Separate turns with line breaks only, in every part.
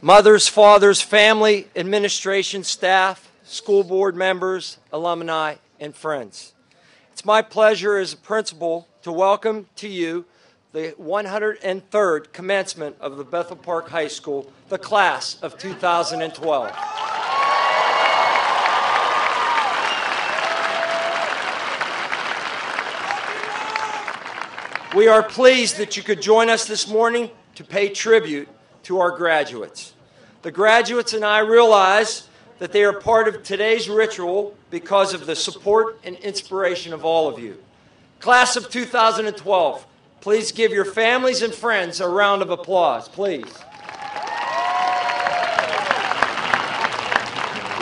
mothers, fathers, family, administration, staff, school board members, alumni, and friends. It's my pleasure as a principal to welcome to you the 103rd commencement of the Bethel Park High School, the class of 2012. We are pleased that you could join us this morning to pay tribute to our graduates. The graduates and I realize that they are part of today's ritual because of the support and inspiration of all of you. Class of 2012, please give your families and friends a round of applause, please.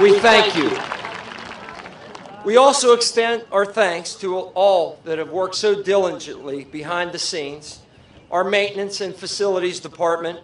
We thank you. We also extend our thanks to all that have worked so diligently behind the scenes, our maintenance and facilities department,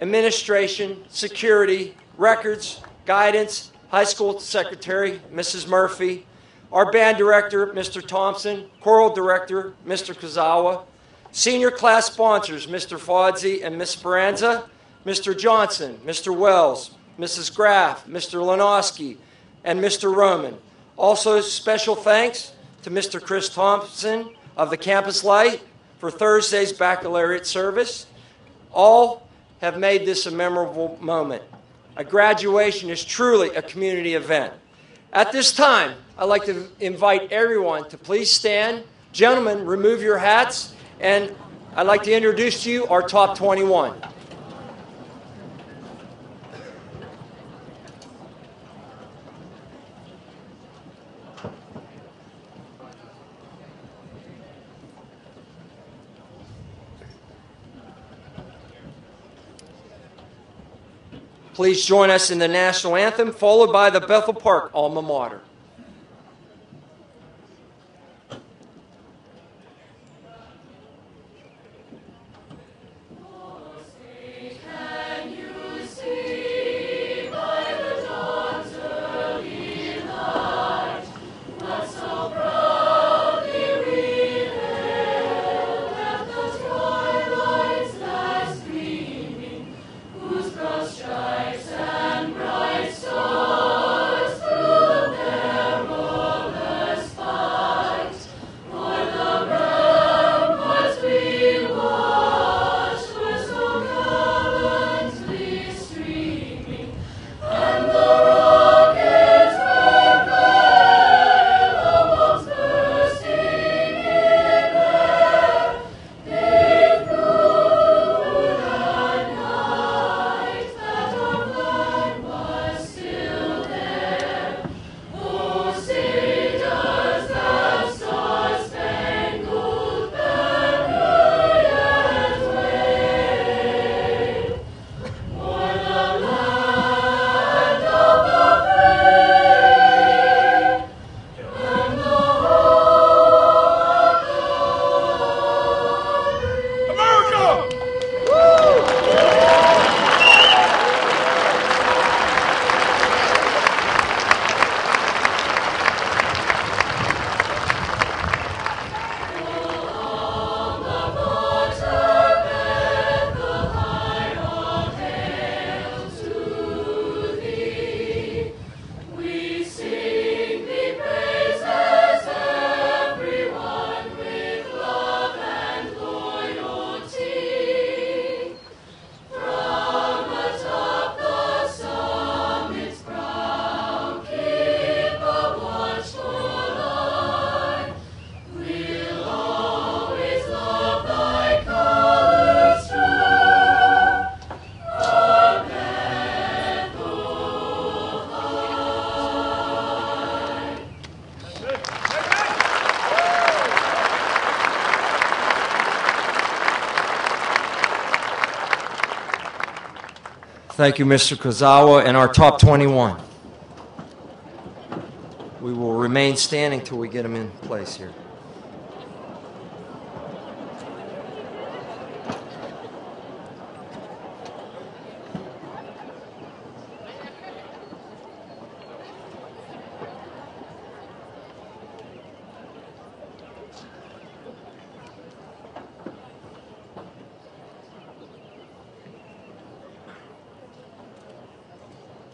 administration, security, records, guidance, high school secretary, Mrs. Murphy, our band director, Mr. Thompson, choral director, Mr. Kozawa, senior class sponsors, Mr. Faudzie and Ms. Speranza, Mr. Johnson, Mr. Wells, Mrs. Graff, Mr. Lenowski, and Mr. Roman. Also, special thanks to Mr. Chris Thompson of the Campus Light for Thursday's baccalaureate service. All have made this a memorable moment. A graduation is truly a community event. At this time, I'd like to invite everyone to please stand. Gentlemen, remove your hats, and I'd like to introduce to you our top 21. Please join us in the national anthem, followed by the Bethel Park alma mater. Thank you, Mr. Kozawa, and our top 21. We will remain standing till we get them in place here.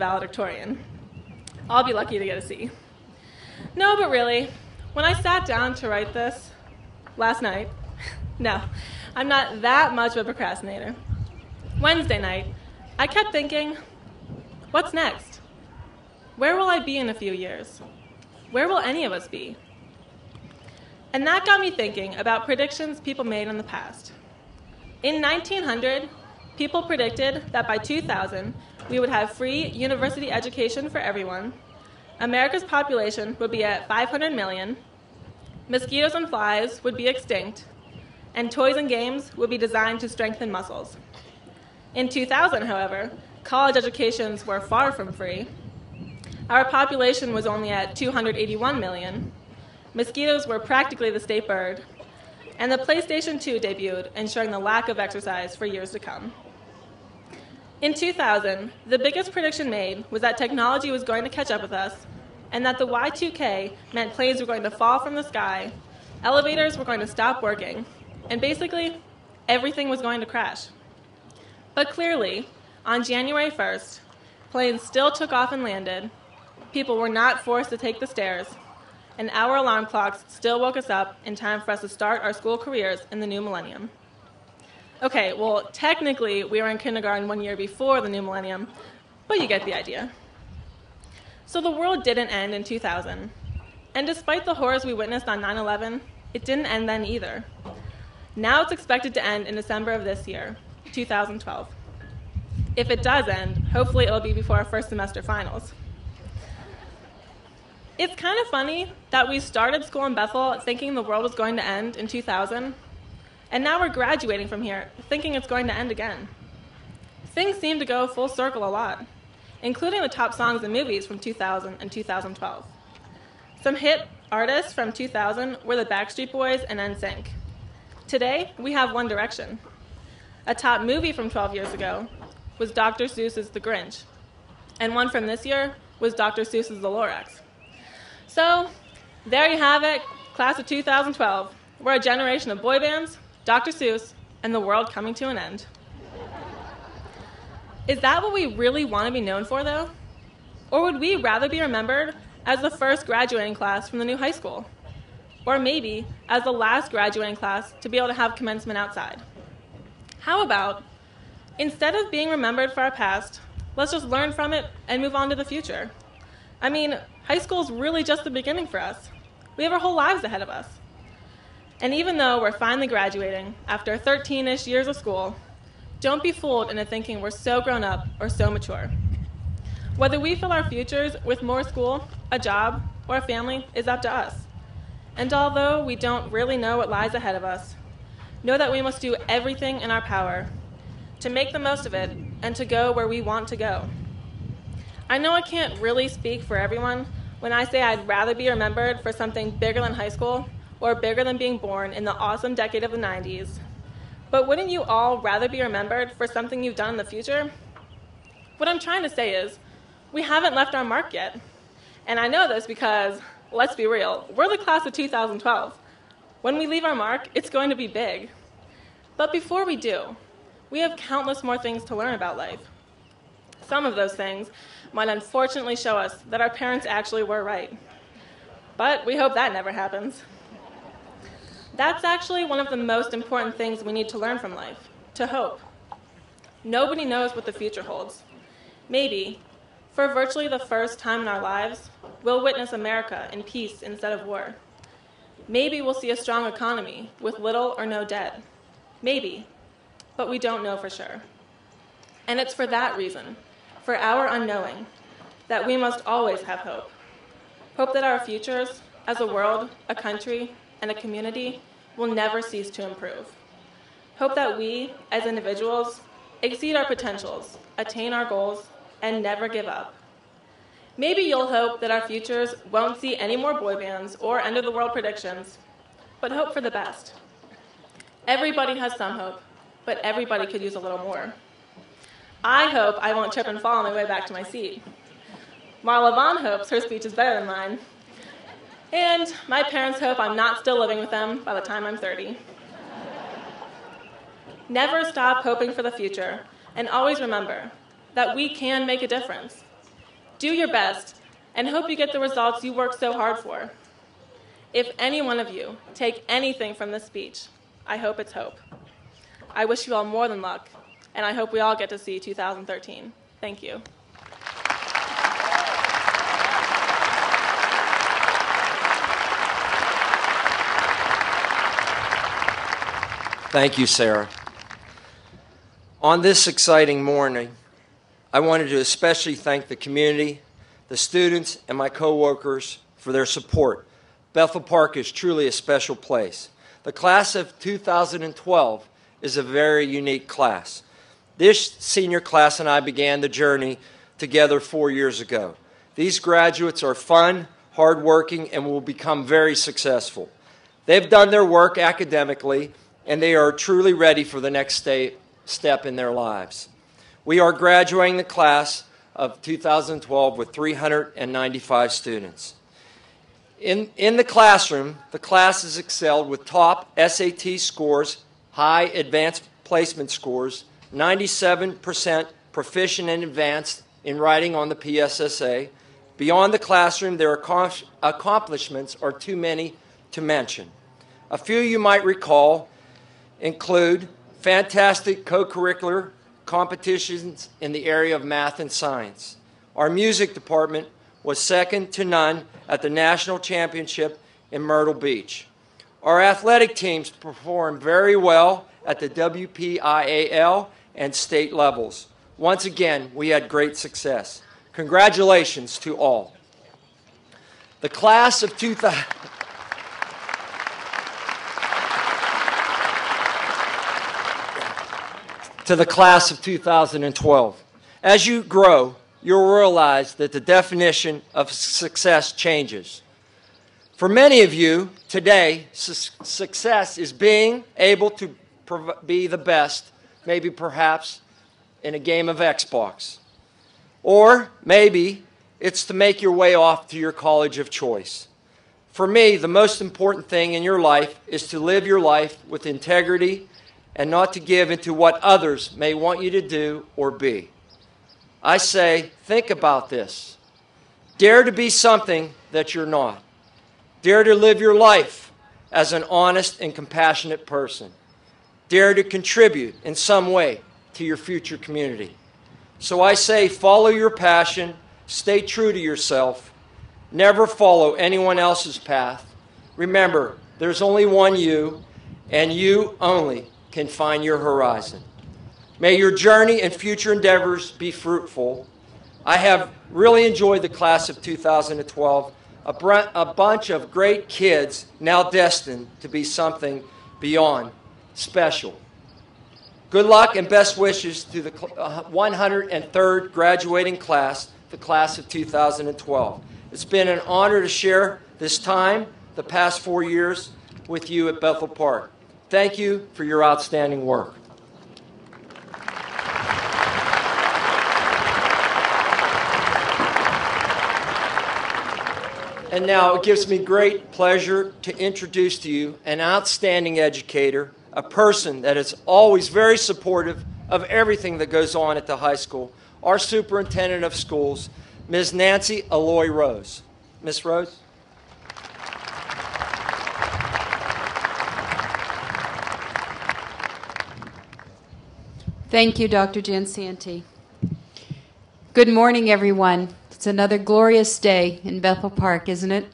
valedictorian. I'll be lucky to get a C. No, but really, when I sat down to write this last night, no, I'm not that much of a procrastinator. Wednesday night, I kept thinking, what's next? Where will I be in a few years? Where will any of us be? And that got me thinking about predictions people made in the past. In 1900, people predicted that by 2000, we would have free university education for everyone, America's population would be at 500 million, mosquitoes and flies would be extinct, and toys and games would be designed to strengthen muscles. In 2000, however, college educations were far from free. Our population was only at 281 million. Mosquitoes were practically the state bird, and the PlayStation 2 debuted, ensuring the lack of exercise for years to come. In 2000, the biggest prediction made was that technology was going to catch up with us, and that the Y2K meant planes were going to fall from the sky, elevators were going to stop working, and basically, everything was going to crash. But clearly, on January 1st, planes still took off and landed, people were not forced to take the stairs, and our alarm clocks still woke us up in time for us to start our school careers in the new millennium. Okay, well, technically, we were in kindergarten 1 year before the new millennium, but you get the idea. So the world didn't end in 2000. And despite the horrors we witnessed on 9/11, it didn't end then either. Now it's expected to end in December of this year, 2012. If it does end, hopefully it'll be before our first semester finals. It's kind of funny that we started school in Bethel thinking the world was going to end in 2000, and now we're graduating from here thinking it's going to end again. Things seem to go full circle a lot, including the top songs and movies from 2000 and 2012. Some hit artists from 2000 were the Backstreet Boys and NSYNC. Today, we have One Direction. A top movie from 12 years ago was Dr. Seuss's The Grinch, and one from this year was Dr. Seuss's The Lorax. So, there you have it, class of 2012. We're a generation of boy bands, Dr. Seuss, and the world coming to an end. Is that what we really want to be known for, though? Or would we rather be remembered as the first graduating class from the new high school? Or maybe as the last graduating class to be able to have commencement outside? How about, instead of being remembered for our past, let's just learn from it and move on to the future? I mean, high school is really just the beginning for us. We have our whole lives ahead of us. And even though we're finally graduating after 13-ish years of school, don't be fooled into thinking we're so grown up or so mature. Whether we fill our futures with more school, a job, or a family is up to us. And although we don't really know what lies ahead of us, know that we must do everything in our power to make the most of it and to go where we want to go. I know I can't really speak for everyone when I say I'd rather be remembered for something bigger than high school or bigger than being born in the awesome decade of the 90s. But wouldn't you all rather be remembered for something you've done in the future? What I'm trying to say is, we haven't left our mark yet. And I know this because, let's be real, we're the class of 2012. When we leave our mark, it's going to be big. But before we do, we have countless more things to learn about life. Some of those things might unfortunately show us that our parents actually were right. But we hope that never happens. That's actually one of the most important things we need to learn from life, to hope. Nobody knows what the future holds. Maybe, for virtually the first time in our lives, we'll witness America in peace instead of war. Maybe we'll see a strong economy with little or no debt. Maybe, but we don't know for sure. And it's for that reason, for our unknowing, that we must always have hope. Hope that our futures, as a world, a country, and a community, will never cease to improve. Hope that we, as individuals, exceed our potentials, attain our goals, and never give up. Maybe you'll hope that our futures won't see any more boy bands or end-of-the-world predictions, but hope for the best. Everybody has some hope, but everybody could use a little more. I hope I won't trip and fall on my way back to my seat. Marla Vaughn hopes her speech is better than mine. And my parents hope I'm not still living with them by the time I'm 30. Never stop hoping for the future, and always remember that we can make a difference. Do your best, and hope you get the results you work so hard for. If any one of you take anything from this speech, I hope it's hope. I wish you all more than luck, and I hope we all get to see 2013. Thank you.
Thank you, Sarah. On this exciting morning, I wanted to especially thank the community, the students, and my coworkers for their support. Bethel Park is truly a special place. The class of 2012 is a very unique class. This senior class and I began the journey together 4 years ago. These graduates are fun, hardworking, and will become very successful. They've done their work academically, and they are truly ready for the next step in their lives. We are graduating the class of 2012 with 395 students. In the classroom, the class has excelled with top SAT scores, high advanced placement scores, 97% proficient and advanced in writing on the PSSA. Beyond the classroom, their accomplishments are too many to mention. A few you might recall include fantastic co-curricular competitions in the area of math and science. Our music department was second to none at the national championship in Myrtle Beach. Our athletic teams performed very well at the WPIAL and state levels. Once again, we had great success. Congratulations to all. The class of 2000. To the class of 2012. As you grow, you'll realize that the definition of success changes. For many of you, today, success is being able to be the best, maybe perhaps in a game of Xbox. Or maybe it's to make your way off to your college of choice. For me, the most important thing in your life is to live your life with integrity and not to give into what others may want you to do or be. I say, think about this. Dare to be something that you're not. Dare to live your life as an honest and compassionate person. Dare to contribute in some way to your future community. So I say, follow your passion, stay true to yourself, never follow anyone else's path. Remember, there's only one you, and you only can find your horizon. May your journey and future endeavors be fruitful. I have really enjoyed the class of 2012, a bunch of great kids now destined to be something beyond special. Good luck and best wishes to the 103rd graduating class, the class of 2012. It's been an honor to share this time, the past 4 years, with you at Bethel Park. Thank you for your outstanding work. And now it gives me great pleasure to introduce to you an outstanding educator, a person that is always very supportive of everything that goes on at the high school, our superintendent of schools, Ms. Nancy Alloy Rose. Ms. Rose?
Thank you, Dr. Jansanti. Good morning, everyone. It's another glorious day in Bethel Park, isn't it?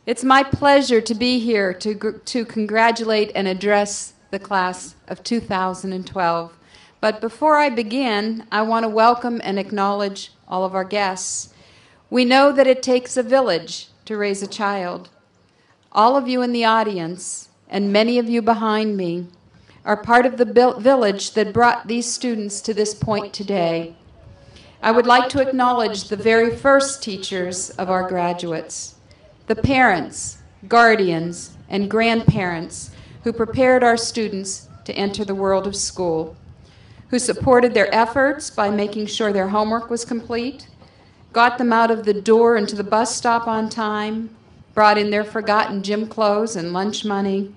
It's my pleasure to be here to congratulate and address the class of 2012. But before I begin, I want to welcome and acknowledge all of our guests. We know that it takes a village to raise a child. All of you in the audience, and many of you behind me, are part of the village that brought these students to this point today. I would like to acknowledge the very first teachers of our graduates, the parents, guardians, and grandparents who prepared our students to enter the world of school, who supported their efforts by making sure their homework was complete, got them out of the door and to the bus stop on time, brought in their forgotten gym clothes and lunch money,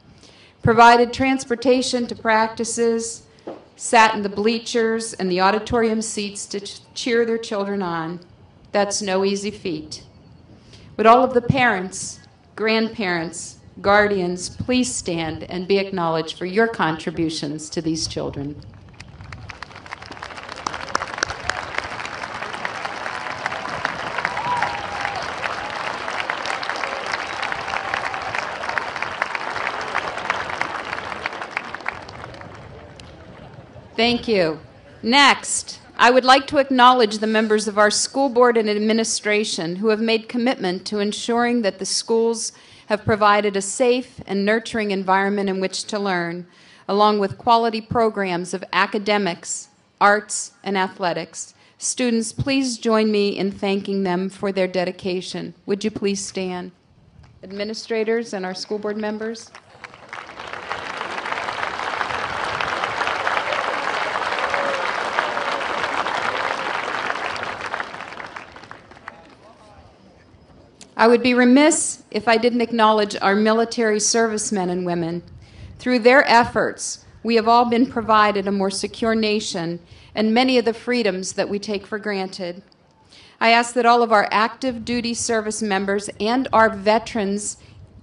provided transportation to practices, sat in the bleachers and the auditorium seats to cheer their children on. That's no easy feat. Would all of the parents, grandparents, guardians, please stand and be acknowledged for your contributions to these children. Thank you. Next, I would like to acknowledge the members of our school board and administration who have made commitment to ensuring that the schools have provided a safe and nurturing environment in which to learn, along with quality programs of academics, arts, and athletics. Students, please join me in thanking them for their dedication. Would you please stand? Administrators and our school board members. I would be remiss if I didn't acknowledge our military servicemen and women. Through their efforts, we have all been provided a more secure nation and many of the freedoms that we take for granted. I ask that all of our active duty service members and our veterans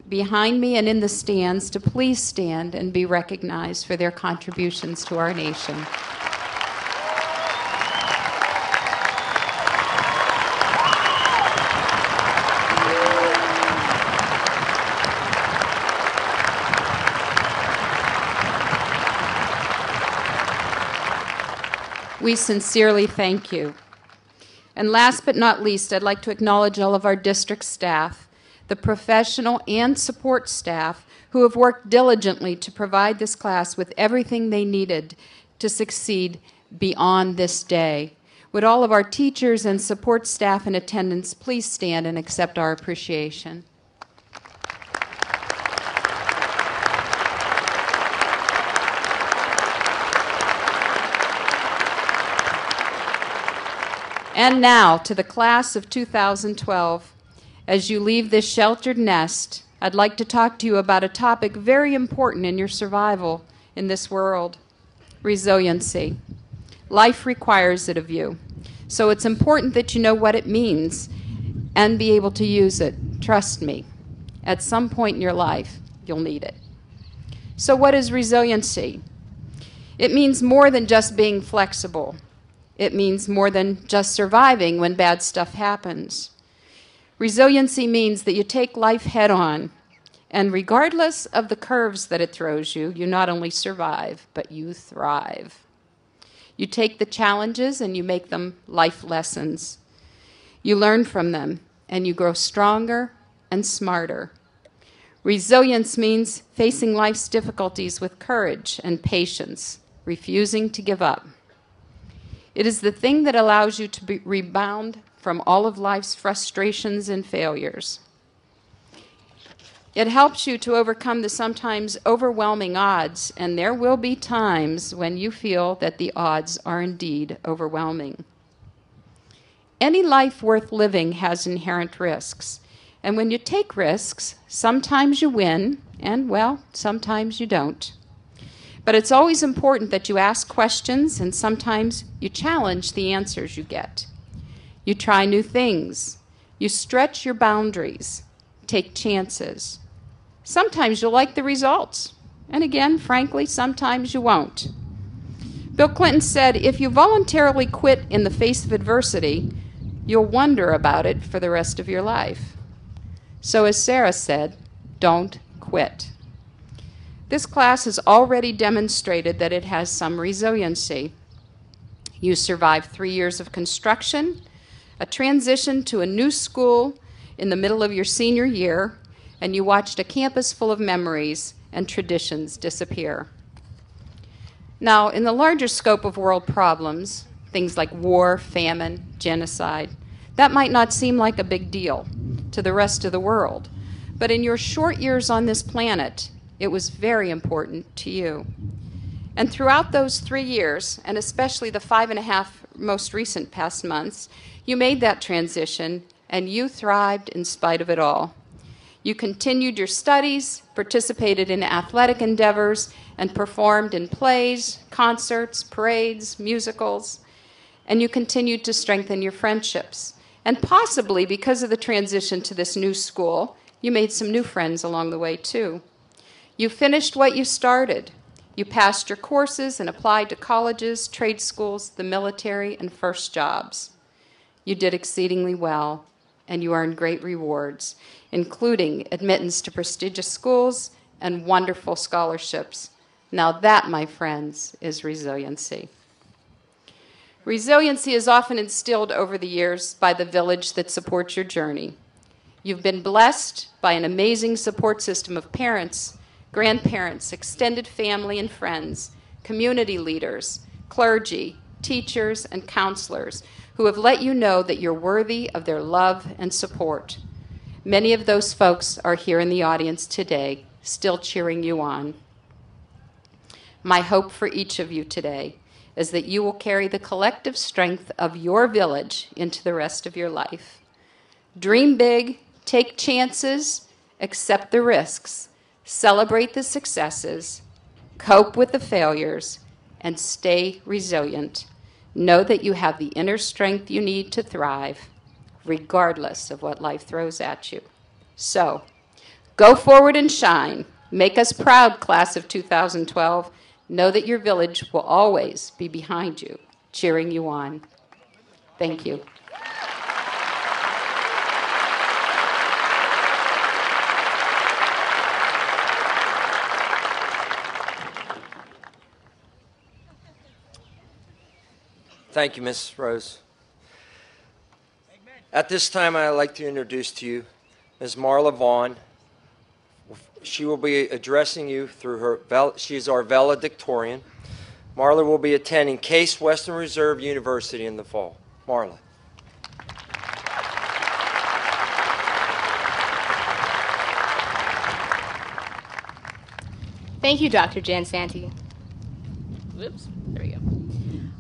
behind me and in the stands to please stand and be recognized for their contributions to our nation. We sincerely thank you. And last but not least, I'd like to acknowledge all of our district staff, the professional and support staff who have worked diligently to provide this class with everything they needed to succeed beyond this day. Would all of our teachers and support staff in attendance please stand and accept our appreciation? And now, to the class of 2012, as you leave this sheltered nest, I'd like to talk to you about a topic very important in your survival in this world: resiliency. Life requires it of you. So it's important that you know what it means and be able to use it. Trust me, at some point in your life, you'll need it. So what is resiliency? It means more than just being flexible. It means more than just surviving when bad stuff happens. Resiliency means that you take life head on, and regardless of the curves that it throws you, you not only survive, but you thrive. You take the challenges and you make them life lessons. You learn from them, and you grow stronger and smarter. Resilience means facing life's difficulties with courage and patience, refusing to give up. It is the thing that allows you to rebound from all of life's frustrations and failures. It helps you to overcome the sometimes overwhelming odds, and there will be times when you feel that the odds are indeed overwhelming. Any life worth living has inherent risks, and when you take risks, sometimes you win, and, well, sometimes you don't. But it's always important that you ask questions, and sometimes you challenge the answers you get. You try new things. You stretch your boundaries. Take chances. Sometimes you'll like the results. And again, frankly, sometimes you won't. Bill Clinton said, if you voluntarily quit in the face of adversity, you'll wonder about it for the rest of your life. So as Sarah said, don't quit. This class has already demonstrated that it has some resiliency. You survived 3 years of construction, a transition to a new school in the middle of your senior year, and you watched a campus full of memories and traditions disappear. Now, in the larger scope of world problems, things like war, famine, genocide, that might not seem like a big deal to the rest of the world. But in your short years on this planet, it was very important to you. And throughout those 3 years, and especially the 5.5 most recent past months, you made that transition, and you thrived in spite of it all. You continued your studies, participated in athletic endeavors, and performed in plays, concerts, parades, musicals, and you continued to strengthen your friendships. And possibly because of the transition to this new school, you made some new friends along the way too. You finished what you started. You passed your courses and applied to colleges, trade schools, the military, and first jobs. You did exceedingly well, and you earned great rewards, including admittance to prestigious schools and wonderful scholarships. Now that, my friends, is resiliency. Resiliency is often instilled over the years by the village that supports your journey. You've been blessed by an amazing support system of parents, grandparents, extended family and friends, community leaders, clergy, teachers, and counselors who have let you know that you're worthy of their love and support. Many of those folks are here in the audience today, still cheering you on. My hope for each of you today is that you will carry the collective strength of your village into the rest of your life. Dream big, take chances, accept the risks, celebrate the successes, cope with the failures, and stay resilient. Know that you have the inner strength you need to thrive, regardless of what life throws at you. So, go forward and shine. Make us proud, class of 2012. Know that your village will always be behind you, cheering you on. Thank you.
Thank you, Ms. Rose. At this time, I'd like to introduce to you Ms. Marla Vaughn. She will be addressing you through her, she is our valedictorian. Marla will be attending Case Western Reserve University in the fall. Marla.
Thank you, Dr. Jan Santi. Whoops, there we go.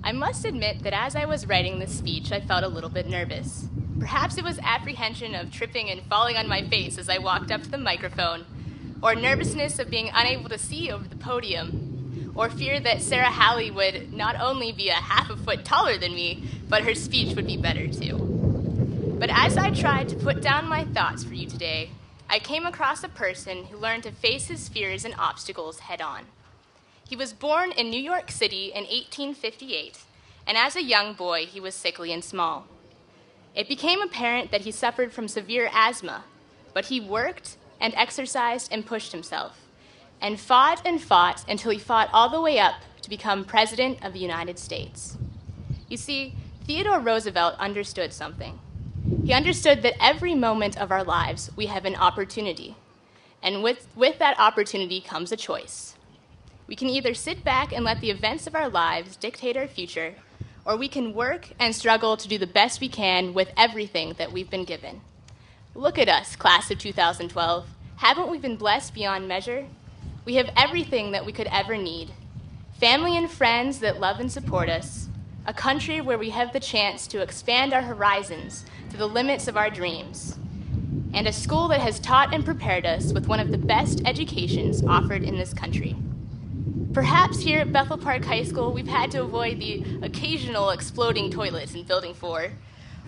I must admit that as I was writing this speech, I felt a little bit nervous. Perhaps it was apprehension of tripping and falling on my face as I walked up to the microphone, or nervousness of being unable to see over the podium, or fear that Sarah Halley would not only be a half a foot taller than me, but her speech would be better too. But as I tried to put down my thoughts for you today, I came across a person who learned to face his fears and obstacles head on. He was born in New York City in 1858, and as a young boy, he was sickly and small. It became apparent that he suffered from severe asthma, but he worked and exercised and pushed himself, and fought until he fought all the way up to become President of the United States. You see, Theodore Roosevelt understood something. He understood that every moment of our lives we have an opportunity, and with that opportunity comes a choice. We can either sit back and let the events of our lives dictate our future, or we can work and struggle to do the best we can with everything that we've been given. Look at us, class of 2012. Haven't we been blessed beyond measure? We have everything that we could ever need. Family and friends that love and support us. A country where we have the chance to expand our horizons to the limits of our dreams. And a school that has taught and prepared us with one of the best educations offered in this country. Perhaps here at Bethel Park High School, we've had to avoid the occasional exploding toilets in Building 4,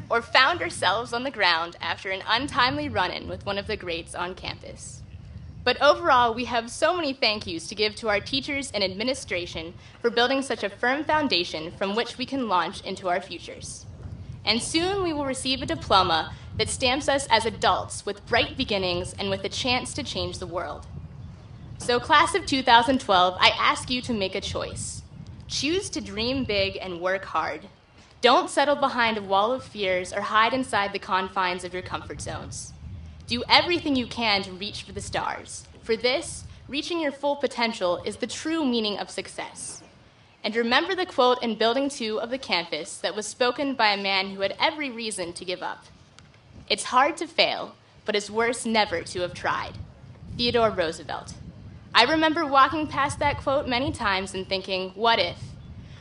or found ourselves on the ground after an untimely run-in with one of the greats on campus. But overall, we have so many thank yous to give to our teachers and administration for building such a firm foundation from which we can launch into our futures. And soon we will receive a diploma that stamps us as adults with bright beginnings and with a chance to change the world. So, class of 2012, I ask you to make a choice. Choose to dream big and work hard. Don't settle behind a wall of fears or hide inside the confines of your comfort zones. Do everything you can to reach for the stars. For this, reaching your full potential is the true meaning of success. And remember the quote in Building 2 of the campus that was spoken by a man who had every reason to give up. It's hard to fail, but it's worse never to have tried. Theodore Roosevelt. I remember walking past that quote many times and thinking, what if?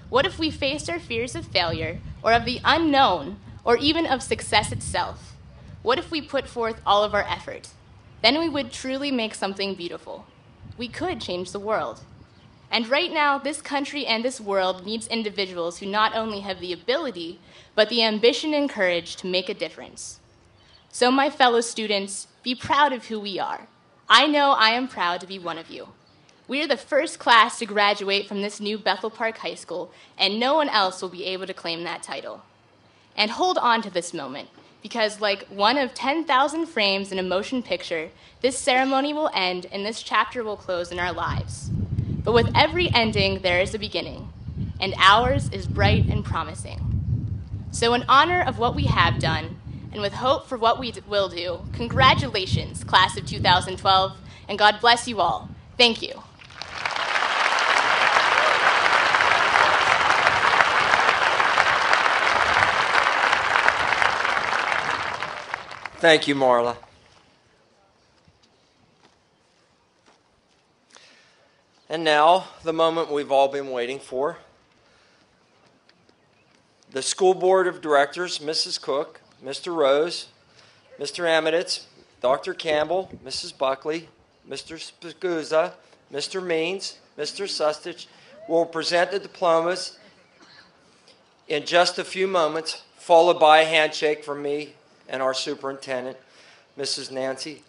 What if we faced our fears of failure, or of the unknown, or even of success itself? What if we put forth all of our effort? Then we would truly make something beautiful. We could change the world. And right now, this country and this world needs individuals who not only have the ability, but the ambition and courage to make a difference. So, my fellow students, be proud of who we are. I know I am proud to be one of you. We are the first class to graduate from this new Bethel Park High School, and no one else will be able to claim that title. And hold on to this moment, because like one of 10,000 frames in a motion picture, this ceremony will end and this chapter will close in our lives. But with every ending, there is a beginning, and ours is bright and promising. So in honor of what we have done, and with hope for what we will do, congratulations, class of 2012, and God bless you all. Thank you.
Thank you, Marla. And now, the moment we've all been waiting for. The School Board of Directors, Mrs. Cook, Mr. Rose, Mr. Ametitz, Dr. Campbell, Mrs. Buckley, Mr. Spaguzza, Mr. Means, Mr. Sustich will present the diplomas in just a few moments, followed by a handshake from me and our superintendent, Miss Nancy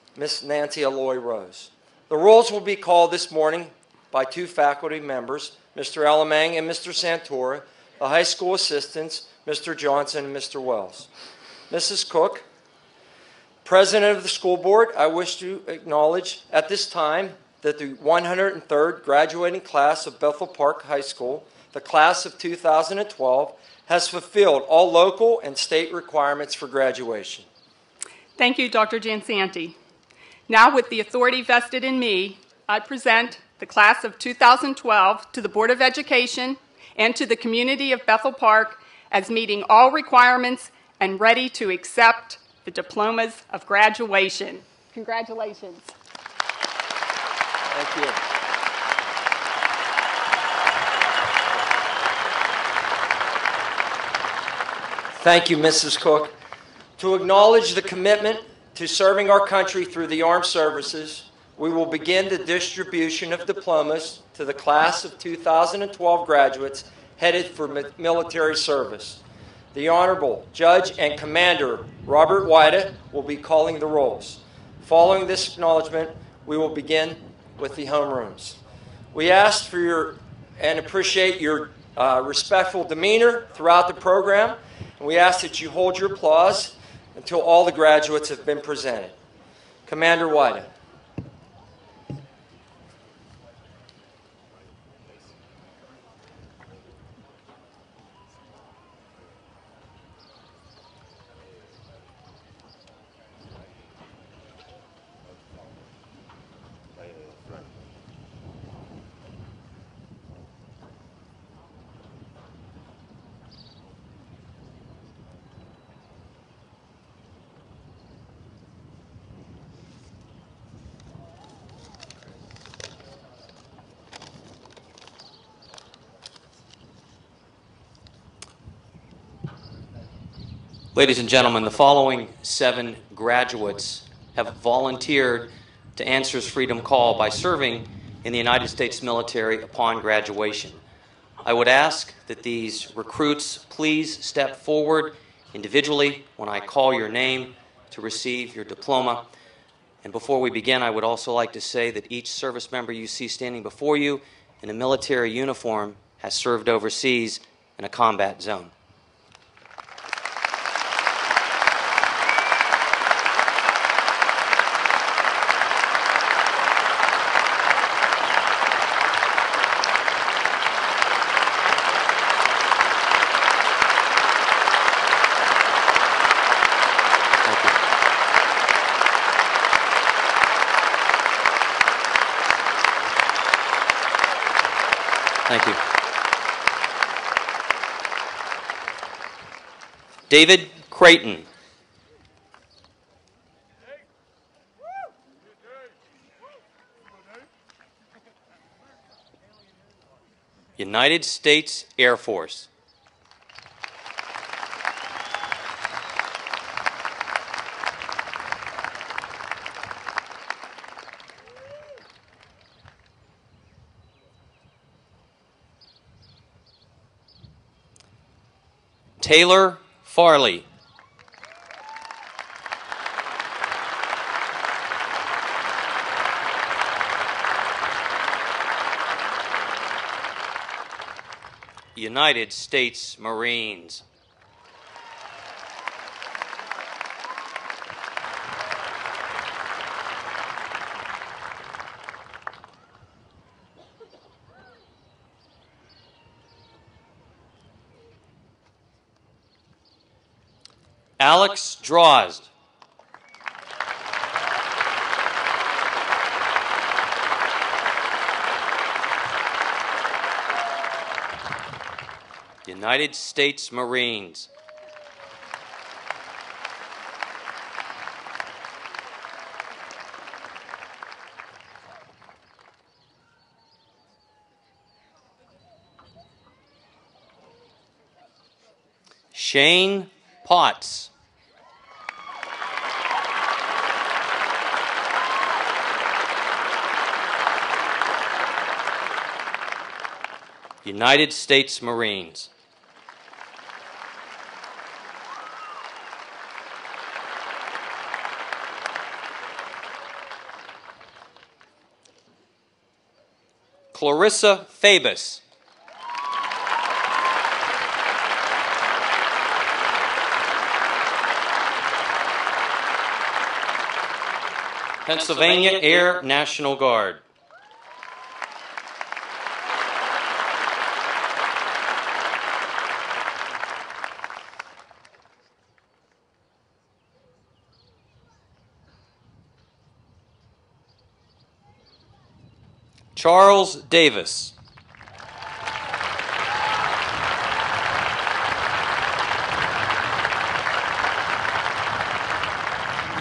Alloy Rose. The rolls will be called this morning by two faculty members, Mr. Alamang and Mr. Santora, the high school assistants, Mr. Johnson and Mr. Wells. Mrs. Cook, President of the school board, I wish to acknowledge at this time that the 103rd graduating class of Bethel Park High School, the class of 2012, has fulfilled all local and state requirements for graduation.
Thank you, Dr. Jansanti. Now, with the authority vested in me, I present the class of 2012 to the Board of Education and to the community of Bethel Park as meeting all requirements and ready to accept the diplomas of graduation. Congratulations.
Thank you. Thank you, Mrs. Cook. To acknowledge the commitment to serving our country through the armed services, we will begin the distribution of diplomas to the class of 2012 graduates headed for military service. The Honorable Judge and Commander Robert Wida will be calling the rolls. Following this acknowledgement, we will begin with the homerooms. We ask for your and appreciate your respectful demeanor throughout the program, and we ask that you hold your applause until all the graduates have been presented. Commander Wida.
Ladies and gentlemen, the following 7 graduates have volunteered to answer his freedom call by serving in the United States military upon graduation. I would ask that these recruits please step forward individually when I call your name to receive your diploma. And before we begin, I would also like to say that each service member you see standing before you in a military uniform has served overseas in a combat zone. Thank you. David Creighton. United States Air Force. Taylor Farley. United States Marines. Alex Drozd. United States Marines. Shane Potts. United States Marines. Clarissa Fabus. Pennsylvania Air National Guard. Charles Davis.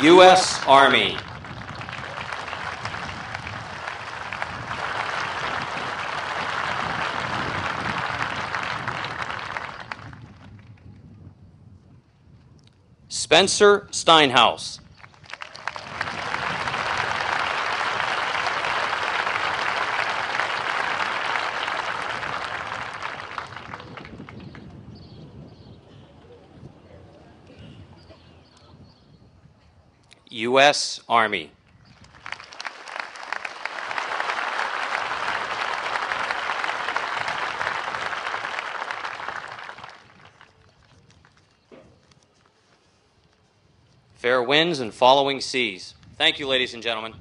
U.S. Army. Spencer Steinhaus. U.S. Army. Fair winds and following seas. Thank you, ladies and gentlemen.